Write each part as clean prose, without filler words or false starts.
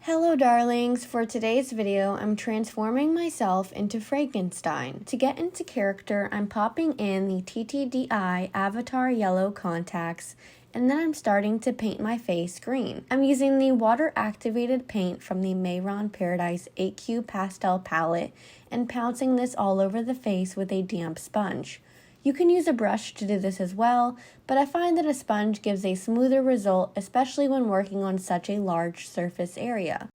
Hello darlings, for today's video I'm transforming myself into Frankenstein. To get into character, I'm popping in the ttdeye Avatar Yellow contacts and then I'm starting to paint my face green. I'm using the water activated paint from the Mehron Paradise AQ pastel palette and pouncing this all over the face with a damp sponge. You can use a brush to do this as well, but I find that a sponge gives a smoother result, especially when working on such a large surface area.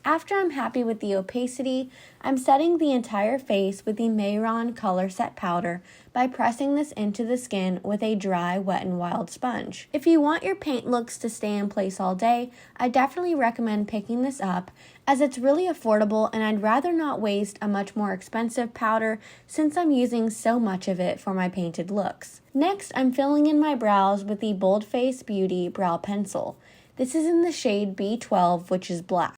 After I'm happy with the opacity, I'm setting the entire face with the Mehron Color Set Powder by pressing this into the skin with a dry, Wet n Wild sponge. If you want your paint looks to stay in place all day, I definitely recommend picking this up as it's really affordable and I'd rather not waste a much more expensive powder since I'm using so much of it for my painted looks. Next, I'm filling in my brows with the Bold Face Beauty Brow Pencil. This is in the shade B12, which is black.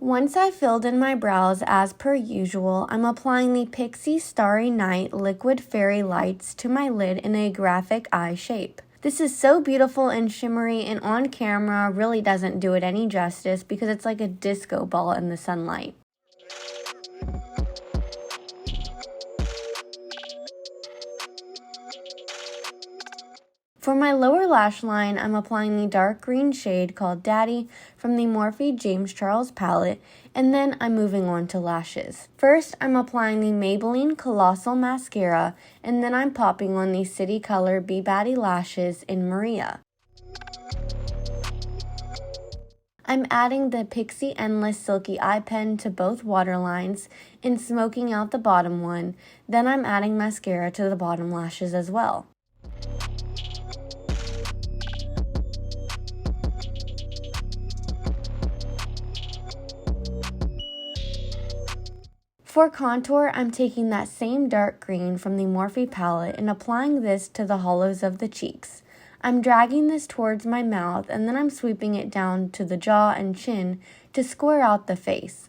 Once I've filled in my brows as per usual, I'm applying the Pixi Starry Night Liquid Fairy Lights to my lid in a graphic eye shape. This is so beautiful and shimmery and on camera really doesn't do it any justice because it's like a disco ball in the sunlight. For my lower lash line, I'm applying the dark green shade called Daddy from the Morphe James palette, and then I'm moving on to lashes. First, I'm applying the Maybelline Colossal mascara, and then I'm popping on the City Color Be Batty lashes in Maria. I'm adding the Pixi Endless Silky Eye Pen to both waterlines and smoking out the bottom one, then I'm adding mascara to the bottom lashes as well. For contour, I'm taking that same dark green from the Morphe palette and applying this to the hollows of the cheeks. I'm dragging this towards my mouth and then I'm sweeping it down to the jaw and chin to square out the face.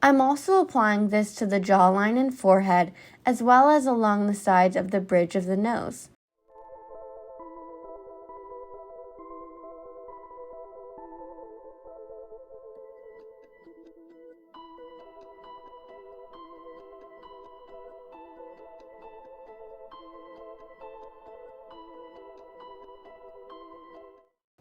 I'm also applying this to the jawline and forehead as well as along the sides of the bridge of the nose.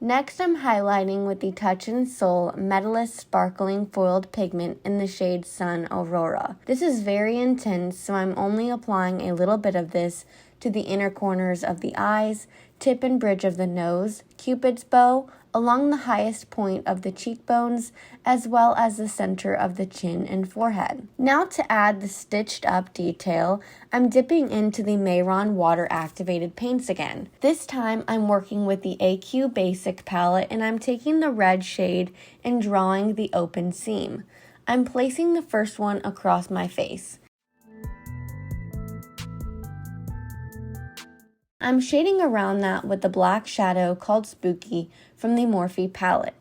Next, I'm highlighting with the Touch and Soul Metallist Sparkling Foiled Pigment in the shade Sun Aurora. This is very intense, so I'm only applying a little bit of this to the inner corners of the eyes, tip and bridge of the nose, Cupid's bow, along the highest point of the cheekbones, as well as the center of the chin and forehead. Now to add the stitched up detail, I'm dipping into the Mehron water activated paints again. This time I'm working with the AQ Basic palette and I'm taking the red shade and drawing the open seam. I'm placing the first one across my face. I'm shading around that with the black shadow called Spooky from the Morphe palette.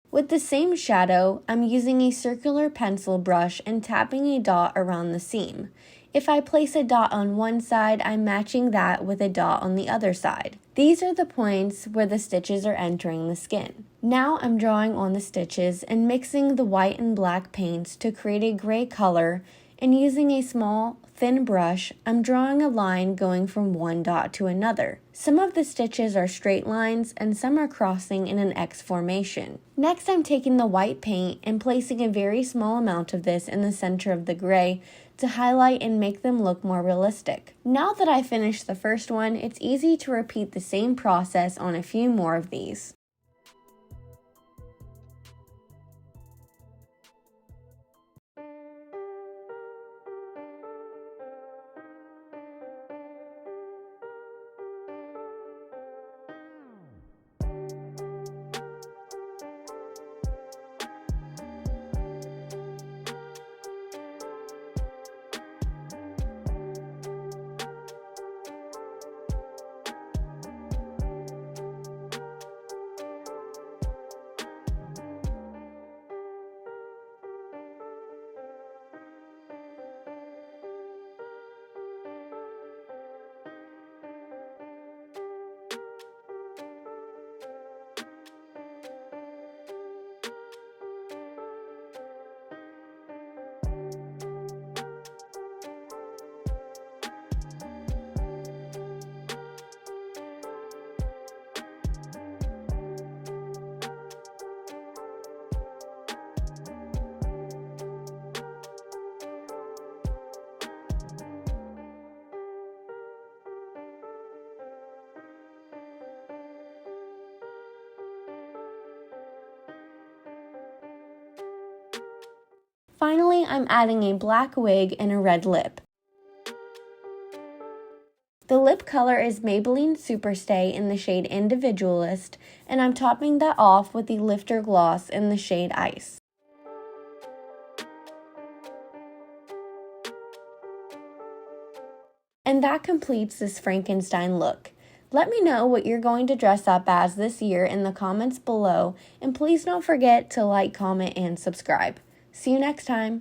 With the same shadow, I'm using a circular pencil brush and tapping a dot around the seam. If I place a dot on one side, I'm matching that with a dot on the other side. These are the points where the stitches are entering the skin. Now I'm drawing on the stitches and mixing the white and black paints to create a gray color, and using a small, thin brush, I'm drawing a line going from one dot to another. Some of the stitches are straight lines and some are crossing in an X formation. Next, I'm taking the white paint and placing a very small amount of this in the center of the gray to highlight and make them look more realistic. Now that I finished the first one, it's easy to repeat the same process on a few more of these. Finally, I'm adding a black wig and a red lip. The lip color is Maybelline Superstay in the shade Individualist, and I'm topping that off with the Lifter Gloss in the shade Ice. And that completes this Frankenstein look. Let me know what you're going to dress up as this year in the comments below, and please don't forget to like, comment, and subscribe. See you next time!